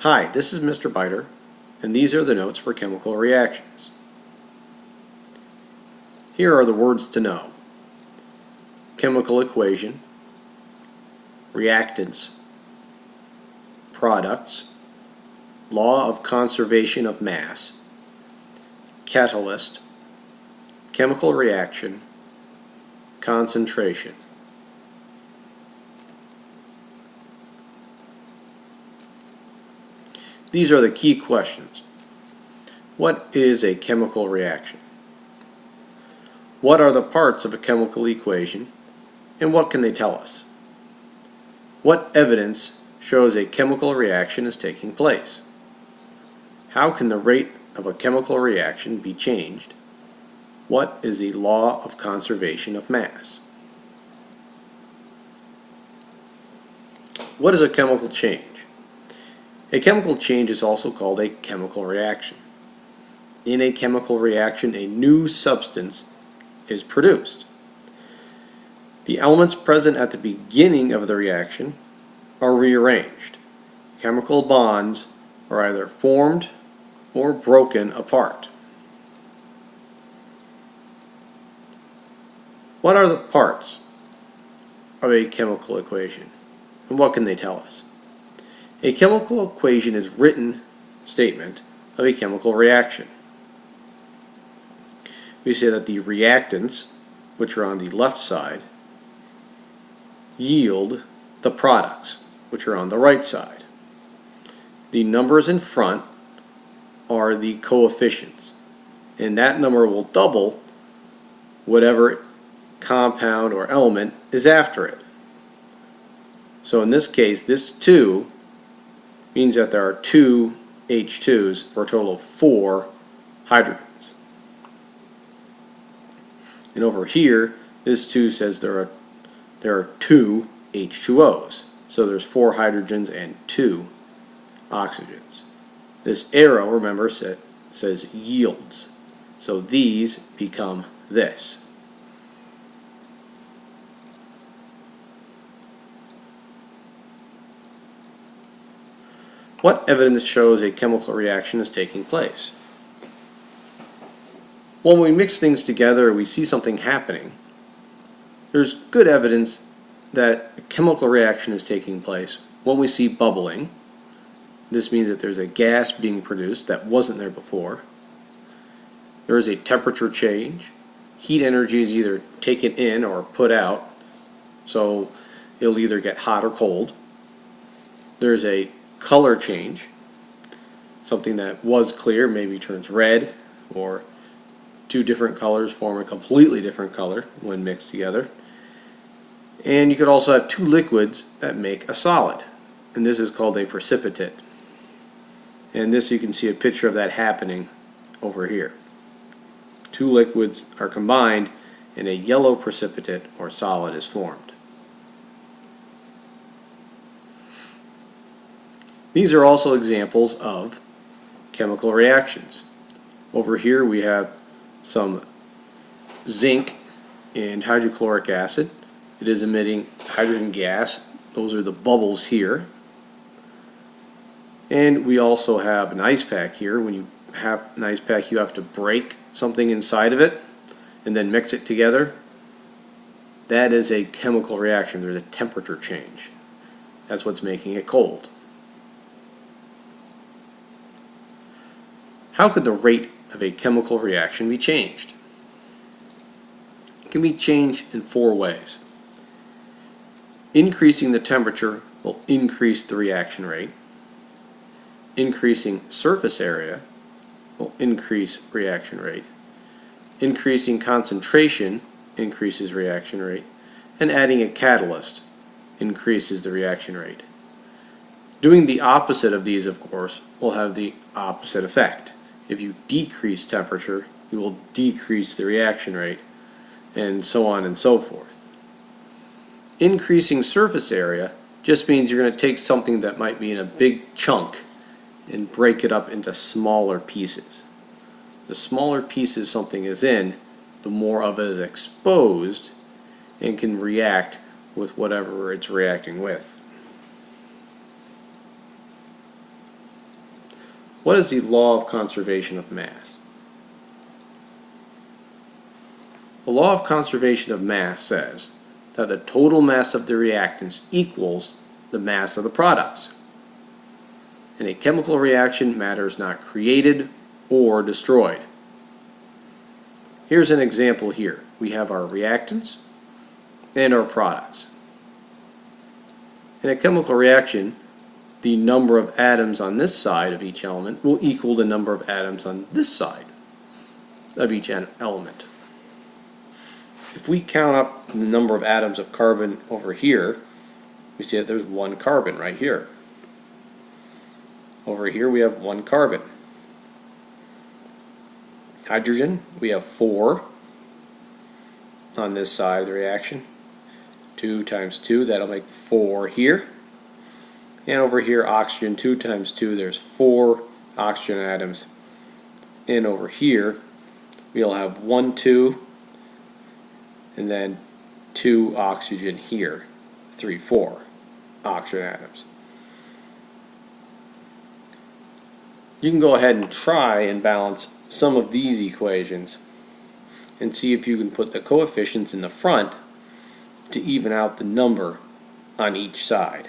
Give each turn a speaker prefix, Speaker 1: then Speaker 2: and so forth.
Speaker 1: Hi, this is Mr. Biter, and these are the notes for chemical reactions. Here are the words to know: chemical equation, reactants, products, law of conservation of mass, catalyst, chemical reaction, concentration. These are the key questions. What is a chemical reaction? What are the parts of a chemical equation, and what can they tell us? What evidence shows a chemical reaction is taking place? How can the rate of a chemical reaction be changed? What is the law of conservation of mass? What is a chemical change? A chemical change is also called a chemical reaction. In a chemical reaction, a new substance is produced. The elements present at the beginning of the reaction are rearranged. Chemical bonds are either formed or broken apart. What are the parts of a chemical equation, and what can they tell us? A chemical equation is a written statement of a chemical reaction. We say that the reactants, which are on the left side, yield the products, which are on the right side. The numbers in front are the coefficients, and that number will double whatever compound or element is after it. So in this case, this 2 means that there are 2 H2s for a total of 4 hydrogens. And over here, this 2 says there are 2 H2Os. So there's 4 hydrogens and 2 oxygens. This arrow, remember, says yields. So these become this. What evidence shows a chemical reaction is taking place? When we mix things together, we see something happening. There's good evidence that a chemical reaction is taking place when we see bubbling. This means that there's a gas being produced that wasn't there before. There is a temperature change. Heat energy is either taken in or put out, so it'll either get hot or cold. There's a color change. Something that was clear maybe turns red, or 2 different colors form a completely different color when mixed together. And you could also have 2 liquids that make a solid, and this is called a precipitate. And this, you can see a picture of that happening over here. 2 liquids are combined and a yellow precipitate or solid is formed. These are also examples of chemical reactions. Over here we have some zinc and hydrochloric acid. It is emitting hydrogen gas. Those are the bubbles here. And we also have an ice pack here. When you have an ice pack, you have to break something inside of it and then mix it together. That is a chemical reaction. There's a temperature change. That's what's making it cold. How could the rate of a chemical reaction be changed? It can be changed in 4 ways. Increasing the temperature will increase the reaction rate. Increasing surface area will increase reaction rate. Increasing concentration increases reaction rate. And adding a catalyst increases the reaction rate. Doing the opposite of these, of course, will have the opposite effect. If you decrease temperature, you will decrease the reaction rate, and so on and so forth. Increasing surface area just means you're going to take something that might be in a big chunk and break it up into smaller pieces. The smaller pieces something is in, the more of it is exposed and can react with whatever it's reacting with. What is the law of conservation of mass? The law of conservation of mass says that the total mass of the reactants equals the mass of the products. In a chemical reaction, matter is not created or destroyed. Here's an example here. We have our reactants and our products. In a chemical reaction, the number of atoms on this side of each element will equal the number of atoms on this side of each element. If we count up the number of atoms of carbon over here, we see that there's one carbon right here. Over here we have one carbon. Hydrogen, we have 4 on this side of the reaction. 2 times 2, that'll make 4 here. And over here, oxygen, 2 times 2, there's 4 oxygen atoms. And over here, we'll have 1, 2, and then 2 oxygen here. 3, 4 oxygen atoms. You can go ahead and try and balance some of these equations and see if you can put the coefficients in the front to even out the number on each side.